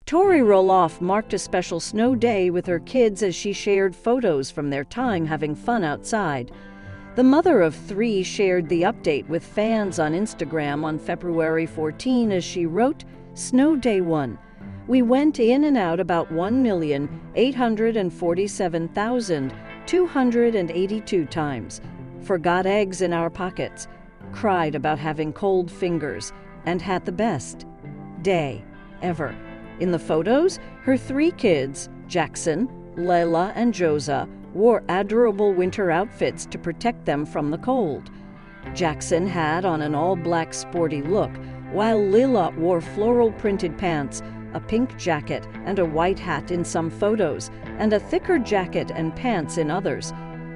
Tori Roloff marked a special snow day with her kids as she shared photos from their time having fun outside. The mother of 3 shared the update with fans on Instagram on February 14 as she wrote, "Snow Day 1. We went in and out about 1,847,282 times. Forgot eggs in our pockets. Cried about having cold fingers. And had the best day ever." In the photos, her 3 kids, Jackson, Layla, and Joza, wore adorable winter outfits to protect them from the cold. Jackson had on an all-black sporty look, while Layla wore floral printed pants, a pink jacket, and a white hat in some photos, and a thicker jacket and pants in others.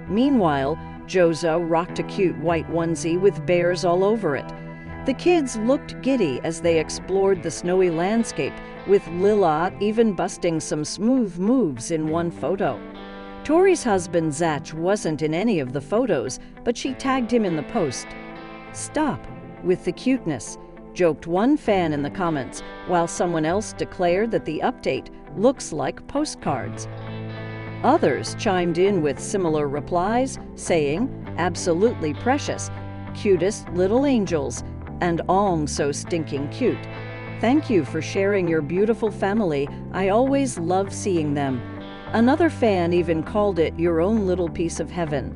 Meanwhile, Joza rocked a cute white onesie with bears all over it. The kids looked giddy as they explored the snowy landscape, with Lila even busting some smooth moves in one photo. Tori's husband Zach wasn't in any of the photos, but she tagged him in the post. "Stop with the cuteness," joked one fan in the comments, while someone else declared that the update looks like postcards. Others chimed in with similar replies, saying, "Absolutely precious, cutest little angels, and so stinking cute. Thank you for sharing your beautiful family. I always love seeing them." Another fan even called it your own little piece of heaven.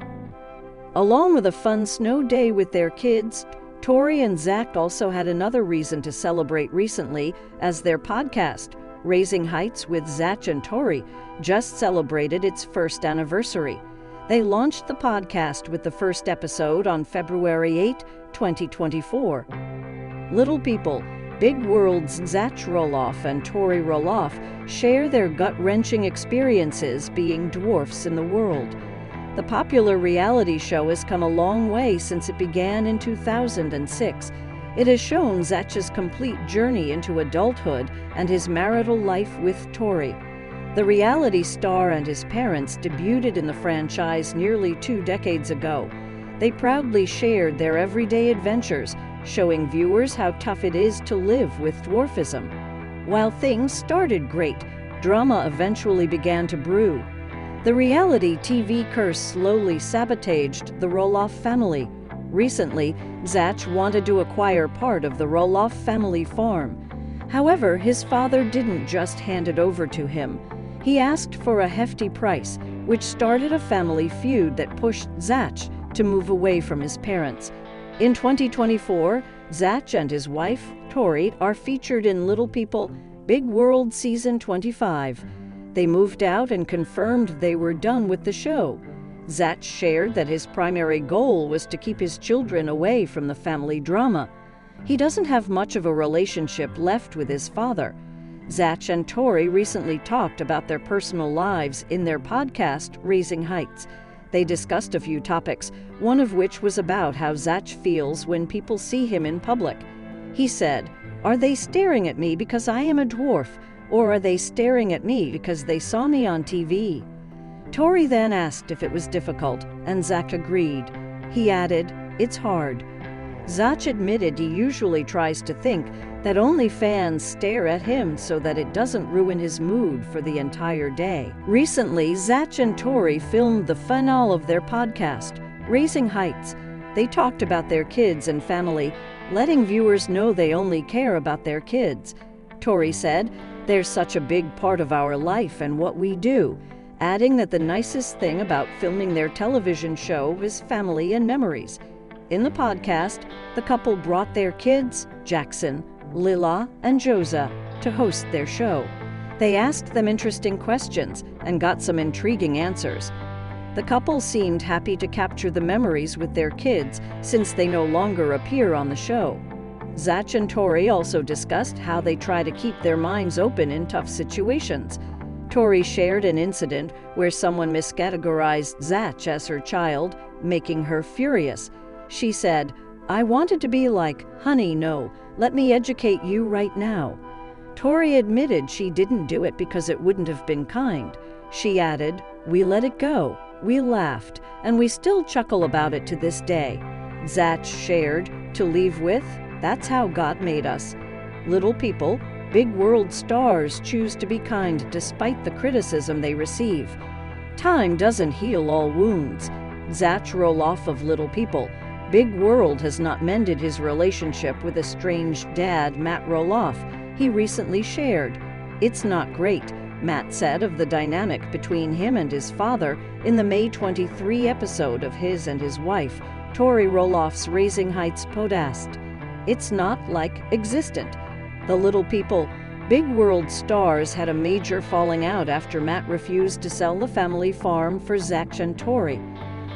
Along with a fun snow day with their kids, Tori and Zach also had another reason to celebrate recently, as their podcast, Raising Heights with Zach and Tori, just celebrated its 1st anniversary. They launched the podcast with the first episode on February 8, 2024. Little people, Big World's Zach Roloff and Tori Roloff share their gut-wrenching experiences being dwarfs in the world. The popular reality show has come a long way since it began in 2006. It has shown Zach's complete journey into adulthood and his marital life with Tori. The reality star and his parents debuted in the franchise nearly 2 decades ago. They proudly shared their everyday adventures, showing viewers how tough it is to live with dwarfism. While things started great, drama eventually began to brew. The reality TV curse slowly sabotaged the Roloff family. Recently, Zach wanted to acquire part of the Roloff family farm. However, his father didn't just hand it over to him. He asked for a hefty price, which started a family feud that pushed Zach to move away from his parents. In 2024, Zach and his wife, Tori, are featured in Little People, Big World Season 25. They moved out and confirmed they were done with the show. Zach shared that his primary goal was to keep his children away from the family drama. He doesn't have much of a relationship left with his father. Zach and Tori recently talked about their personal lives in their podcast, Raising Heights. They discussed a few topics, one of which was about how Zach feels when people see him in public. He said, "Are they staring at me because I am a dwarf, or are they staring at me because they saw me on TV?" Tori then asked if it was difficult, and Zach agreed. He added, "It's hard." Zach admitted he usually tries to think that only fans stare at him so that it doesn't ruin his mood for the entire day. Recently, Zach and Tori filmed the finale of their podcast, Raising Heights. They talked about their kids and family, letting viewers know they only care about their kids. Tori said, "They're such a big part of our life and what we do," adding that the nicest thing about filming their television show is family and memories. In the podcast, the couple brought their kids, Jackson, Lila, and Joza, to host their show. They asked them interesting questions and got some intriguing answers. The couple seemed happy to capture the memories with their kids since they no longer appear on the show. Zach and Tori also discussed how they try to keep their minds open in tough situations. Tori shared an incident where someone miscategorized Zach as her child, making her furious. She said, "I wanted to be like, 'Honey, no, let me educate you right now.'" Tori admitted she didn't do it because it wouldn't have been kind. She added, "We let it go, we laughed, and we still chuckle about it to this day." Zach shared, "To leave with, that's how God made us." Little people, big world stars choose to be kind despite the criticism they receive. Time doesn't heal all wounds. Zach Roloff of Little People, Big World has not mended his relationship with estranged dad Matt Roloff. He recently shared, "It's not great," Matt said of the dynamic between him and his father in the May 23 episode of his and his wife, Tori Roloff's Raising Heights podcast. "It's not, like, existent." The Little People, Big World stars had a major falling out after Matt refused to sell the family farm for Zach and Tori.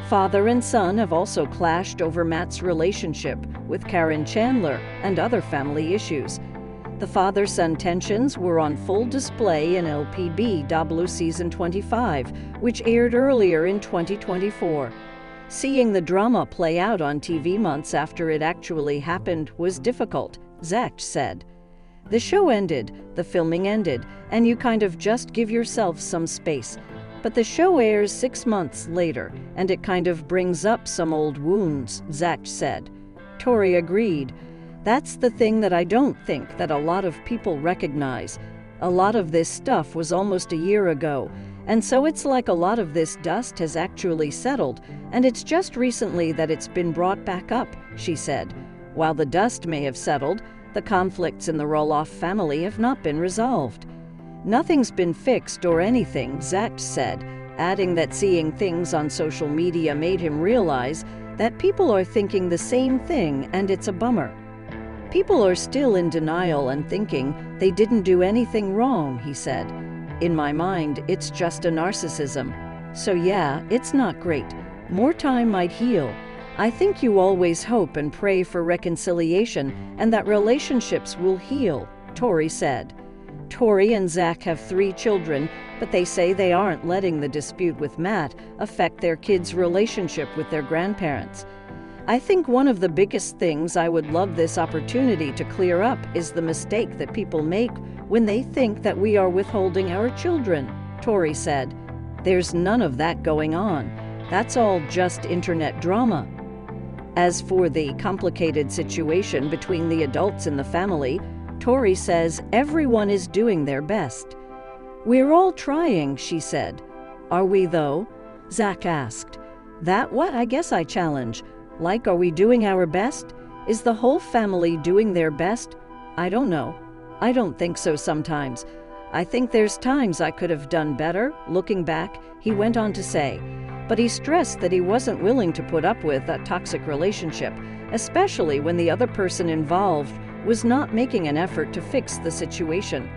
Father and son have also clashed over Matt's relationship with Karen Chandler and other family issues. The father-son tensions were on full display in LPBW Season 25, which aired earlier in 2024. Seeing the drama play out on TV months after it actually happened was difficult, Zach said. "The show ended, the filming ended, and you kind of just give yourself some space. But the show airs 6 months later, and it kind of brings up some old wounds," Zach said. Tori agreed. "That's the thing that I don't think that a lot of people recognize. A lot of this stuff was almost a year ago, and so it's like a lot of this dust has actually settled, and it's just recently that it's been brought back up," she said. While the dust may have settled, the conflicts in the Roloff family have not been resolved. "Nothing's been fixed or anything," Zach said, adding that seeing things on social media made him realize that people are thinking the same thing, and it's a bummer. "People are still in denial and thinking they didn't do anything wrong," he said. "In my mind, it's just a narcissism. So yeah, it's not great. More time might heal. I think you always hope and pray for reconciliation and that relationships will heal," Tori said. Tori and Zach have 3 children, but they say they aren't letting the dispute with Matt affect their kids' relationship with their grandparents. "I think one of the biggest things I would love this opportunity to clear up is the mistake that people make when they think that we are withholding our children," Tori said. "There's none of that going on. That's all just internet drama." As for the complicated situation between the adults in the family, Tori says everyone is doing their best. "We're all trying," she said. "Are we, though?" Zach asked. "That what, I guess I challenge. Like, are we doing our best? Is the whole family doing their best? I don't know. I don't think so sometimes. I think there's times I could have done better, looking back," he went on to say. But he stressed that he wasn't willing to put up with a toxic relationship, especially when the other person involved was not making an effort to fix the situation.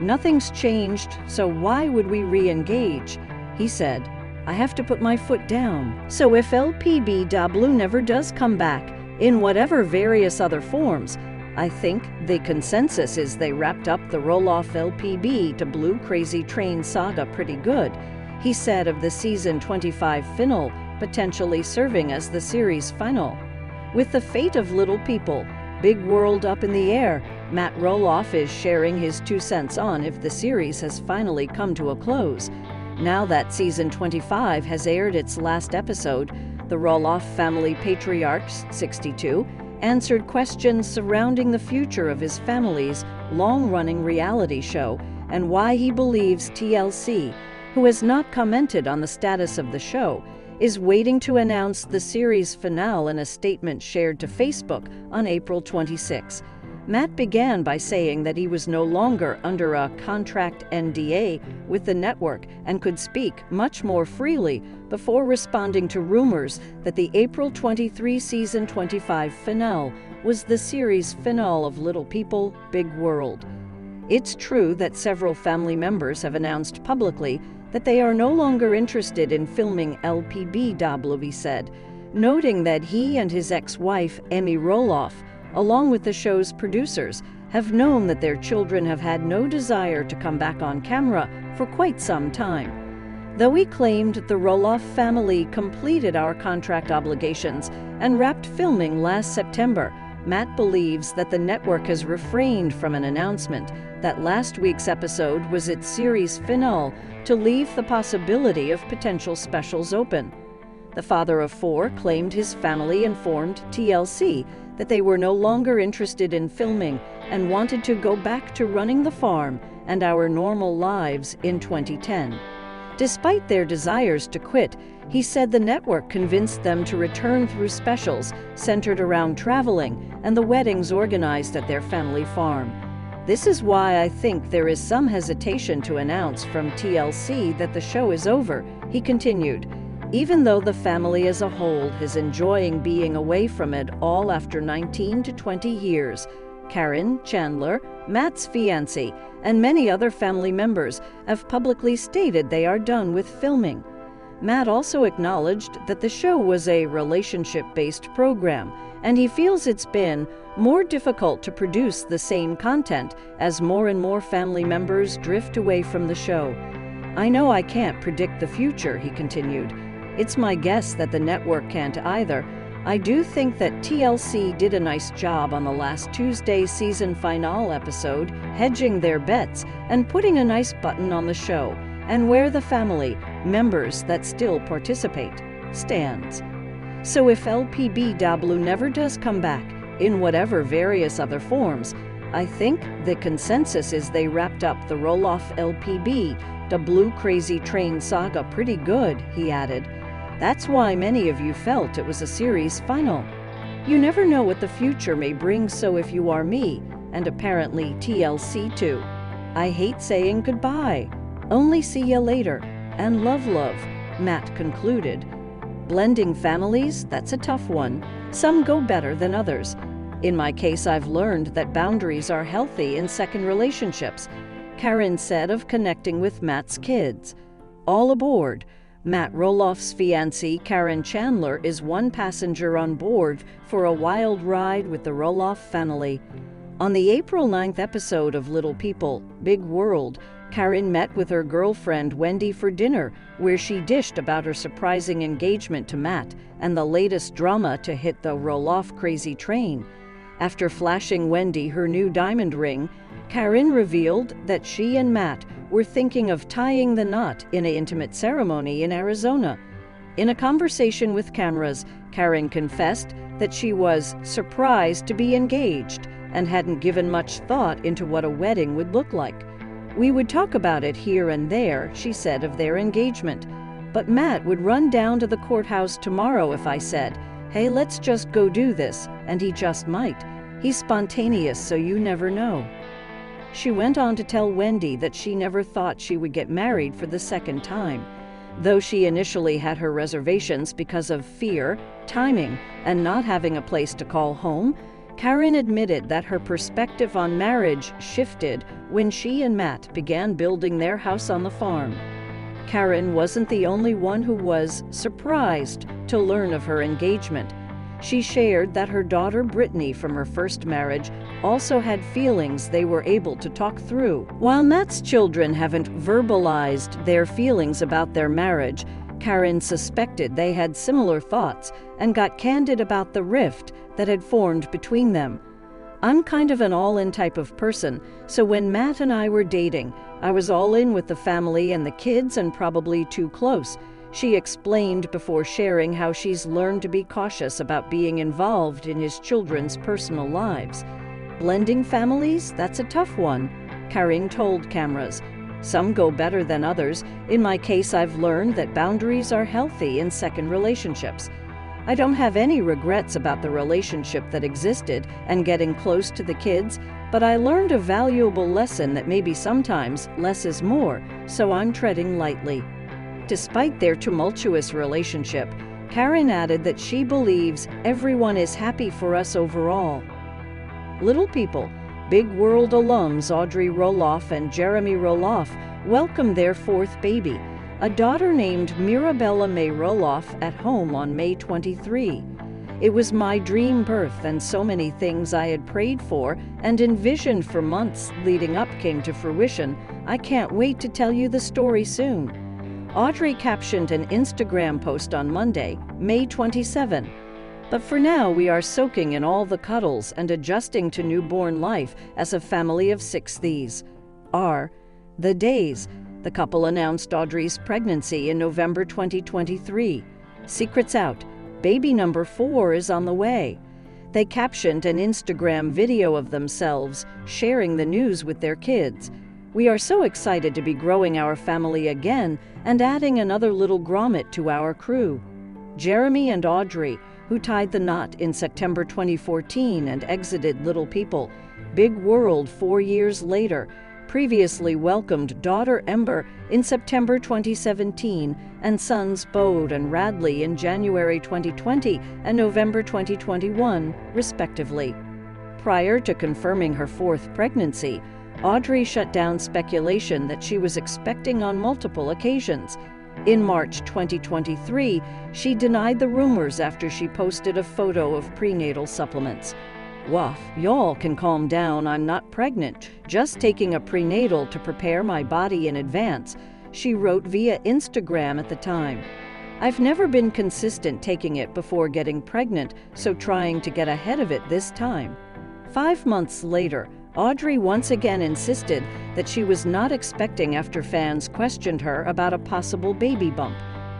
"Nothing's changed, so why would we re-engage?" he said. "I have to put my foot down. So if LPBW never does come back, in whatever various other forms, I think the consensus is they wrapped up the Roloff LPBW Crazy Train saga pretty good," he said of the Season 25 finale, potentially serving as the series final. With the fate of Little People, Big World up in the air, Matt Roloff is sharing his 2 cents on if the series has finally come to a close. Now that Season 25 has aired its last episode, the Roloff family patriarch, 62, answered questions surrounding the future of his family's long-running reality show and why he believes TLC, who has not commented on the status of the show, is waiting to announce the series finale in a statement shared to Facebook on April 26. Matt began by saying that he was no longer under a contract NDA with the network and could speak much more freely before responding to rumors that the April 23 Season 25 finale was the series finale of Little People, Big World. "It's true that several family members have announced publicly that they are no longer interested in filming LPBW," he said, noting that he and his ex-wife, Emmy Roloff, along with the show's producers, have known that their children have had no desire to come back on camera for quite some time. Though he claimed the Roloff family completed our contract obligations and wrapped filming last September, Matt believes that the network has refrained from an announcement that last week's episode was its series finale to leave the possibility of potential specials open. The father of 4 claimed his family informed TLC that they were no longer interested in filming and wanted to go back to running the farm and our normal lives in 2010. Despite their desires to quit, he said the network convinced them to return through specials centered around traveling and the weddings organized at their family farm. This is why I think there is some hesitation to announce from TLC that the show is over, he continued. Even though the family as a whole is enjoying being away from it all after 19 to 20 years, Karen, Chandler, Matt's fiancé, and many other family members have publicly stated they are done with filming. Matt also acknowledged that the show was a relationship-based program, and he feels it's been more difficult to produce the same content as more and more family members drift away from the show. I know I can't predict the future, he continued. It's my guess that the network can't either. I do think that TLC did a nice job on the last Tuesday's season finale episode, hedging their bets and putting a nice button on the show, and where the family members that still participate stands. So if LPBW never does come back, in whatever various other forms, I think the consensus is they wrapped up the Roloff LPB, the Blue Crazy Train saga pretty good, he added. That's why many of you felt it was a series final. You never know what the future may bring, so if you are me, and apparently TLC too, I hate saying goodbye. Only see ya later, and love, Matt concluded. Blending families, that's a tough one. Some go better than others. In my case, I've learned that boundaries are healthy in second relationships, Karen said of connecting with Matt's kids. All aboard. Matt Roloff's fiancée, Karen Chandler, is one passenger on board for a wild ride with the Roloff family. On the April 9th episode of Little People, Big World, Karen met with her girlfriend Wendy for dinner, where she dished about her surprising engagement to Matt and the latest drama to hit the Roloff crazy train. After flashing Wendy her new diamond ring, Karen revealed that she and Matt were thinking of tying the knot in an intimate ceremony in Arizona. In a conversation with cameras, Karen confessed that she was surprised to be engaged and hadn't given much thought into what a wedding would look like. We would talk about it here and there, she said of their engagement. But Matt would run down to the courthouse tomorrow if I said, hey, let's just go do this, and he just might. He's spontaneous, so you never know. She went on to tell Wendy that she never thought she would get married for the second time. Though she initially had her reservations because of fear, timing, and not having a place to call home, Karen admitted that her perspective on marriage shifted when she and Matt began building their house on the farm. Karen wasn't the only one who was surprised to learn of her engagement. She shared that her daughter Brittany from her first marriage also had feelings they were able to talk through. While Matt's children haven't verbalized their feelings about their marriage, Karen suspected they had similar thoughts and got candid about the rift that had formed between them. I'm kind of an all-in type of person, so when Matt and I were dating, I was all in with the family and the kids and probably too close. She explained before sharing how she's learned to be cautious about being involved in his children's personal lives. Blending families, that's a tough one, Karen told cameras. Some go better than others. In my case, I've learned that boundaries are healthy in second relationships. I don't have any regrets about the relationship that existed and getting close to the kids, but I learned a valuable lesson that maybe sometimes less is more, so I'm treading lightly. Despite their tumultuous relationship, Karen added that she believes everyone is happy for us overall. Little People, Big World alums Audrey Roloff and Jeremy Roloff welcomed their fourth baby, a daughter named Mirabella May Roloff, at home on May 23. It was my dream birth, and so many things I had prayed for and envisioned for months leading up came to fruition. I can't wait to tell you the story soon. Audrey captioned an Instagram post on Monday, May 27. But for now, we are soaking in all the cuddles and adjusting to newborn life as a family of 6. These are the days. The couple announced Audrey's pregnancy in November 2023. Secrets out. Baby number 4 is on the way. They captioned an Instagram video of themselves sharing the news with their kids. "We are so excited to be growing our family again and adding another little grommet to our crew." Jeremy and Audrey, who tied the knot in September 2014 and exited Little People, Big World 4 years later, previously welcomed daughter Ember in September 2017 and sons Bode and Radley in January 2020 and November 2021, respectively. Prior to confirming her 4th pregnancy, Audrey shut down speculation that she was expecting on multiple occasions. In March 2023, she denied the rumors after she posted a photo of prenatal supplements. "Woof, y'all can calm down, I'm not pregnant, just taking a prenatal to prepare my body in advance," she wrote via Instagram at the time. "I've never been consistent taking it before getting pregnant, so trying to get ahead of it this time." 5 months later, Audrey once again insisted that she was not expecting after fans questioned her about a possible baby bump.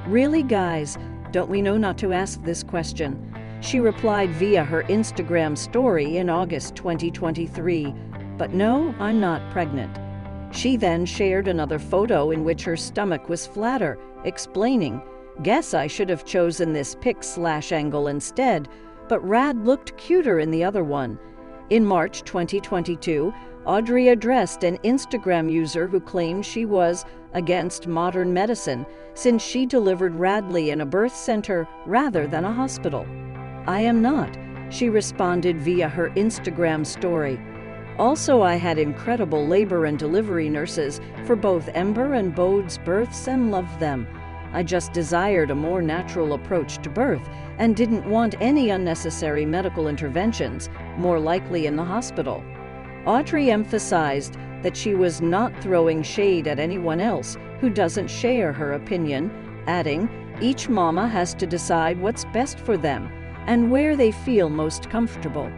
"Really, guys, don't we know not to ask this question?" she replied via her Instagram story in August 2023. "But no, I'm not pregnant." She then shared another photo in which her stomach was flatter, explaining, "Guess I should have chosen this pic/angle instead, but Rad looked cuter in the other one." In March 2022, Audrey addressed an Instagram user who claimed she was against modern medicine since she delivered Radley in a birth center rather than a hospital. "I am not," she responded via her Instagram story. "Also, I had incredible labor and delivery nurses for both Ember and Bode's births and loved them. I just desired a more natural approach to birth and didn't want any unnecessary medical interventions, more likely in the hospital." Audrey emphasized that she was not throwing shade at anyone else who doesn't share her opinion, adding, "Each mama has to decide what's best for them and where they feel most comfortable."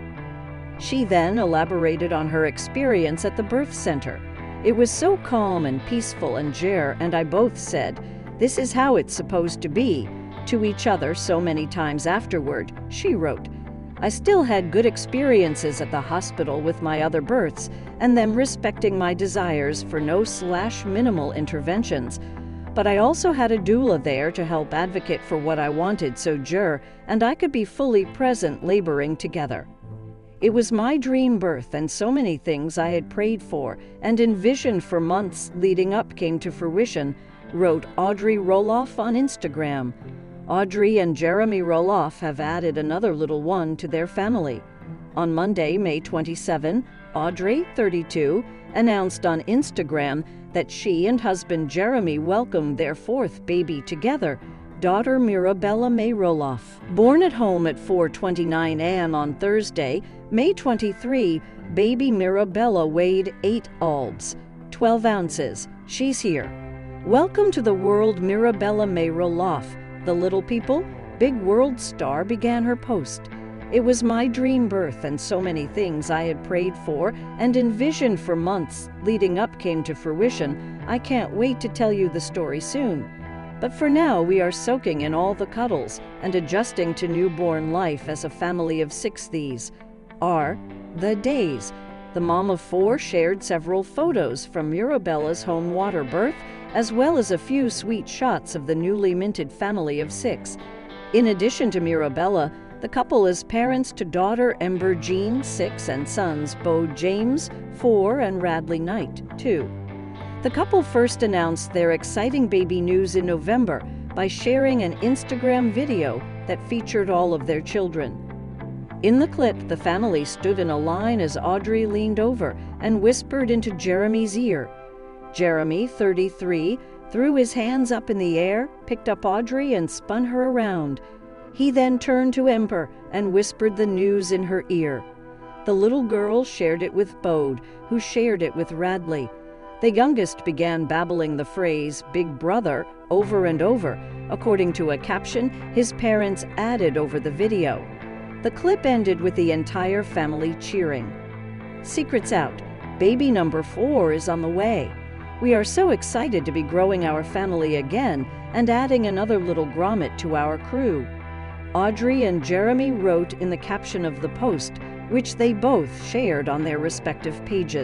She then elaborated on her experience at the birth center. "It was so calm and peaceful, and Jer and I both said, 'This is how it's supposed to be,' to each other so many times afterward," she wrote. "I still had good experiences at the hospital with my other births and them respecting my desires for no/minimal interventions. But I also had a doula there to help advocate for what I wanted so Jer and I could be fully present laboring together. It was my dream birth, and so many things I had prayed for and envisioned for months leading up came to fruition," wrote Audrey Roloff on Instagram. Audrey and Jeremy Roloff have added another little one to their family. On Monday, May 27, Audrey, 32, announced on Instagram that she and husband Jeremy welcomed their 4th baby together, daughter Mirabella May Roloff. Born at home at 4:29 a.m. on Thursday, May 23, baby Mirabella weighed 8 alds, 12 ounces. She's here. "Welcome to the world, Mirabella May Roloff. The Little People, Big World star began her post. It was my dream birth, and so many things I had prayed for and envisioned for months leading up came to fruition. I can't wait to tell you the story soon. But for now, we are soaking in all the cuddles and adjusting to newborn life as a family of 6. These are the days." The mom of 4 shared several photos from Mirabella's home water birth, as well as a few sweet shots of the newly minted family of 6. In addition to Mirabella, the couple is parents to daughter Ember Jean, 6, and sons Bode James, 4, and Radley Knight, 2. The couple first announced their exciting baby news in November by sharing an Instagram video that featured all of their children. In the clip, the family stood in a line as Audrey leaned over and whispered into Jeremy's ear. Jeremy, 33, threw his hands up in the air, picked up Audrey, and spun her around. He then turned to Ember and whispered the news in her ear. The little girl shared it with Bode, who shared it with Radley. The youngest began babbling the phrase, "Big Brother," over and over, according to a caption his parents added over the video. The clip ended with the entire family cheering. "Secret's out. Baby number 4 is on the way. We are so excited to be growing our family again and adding another little grommet to our crew." Audrey and Jeremy wrote in the caption of the post, which they both shared on their respective pages.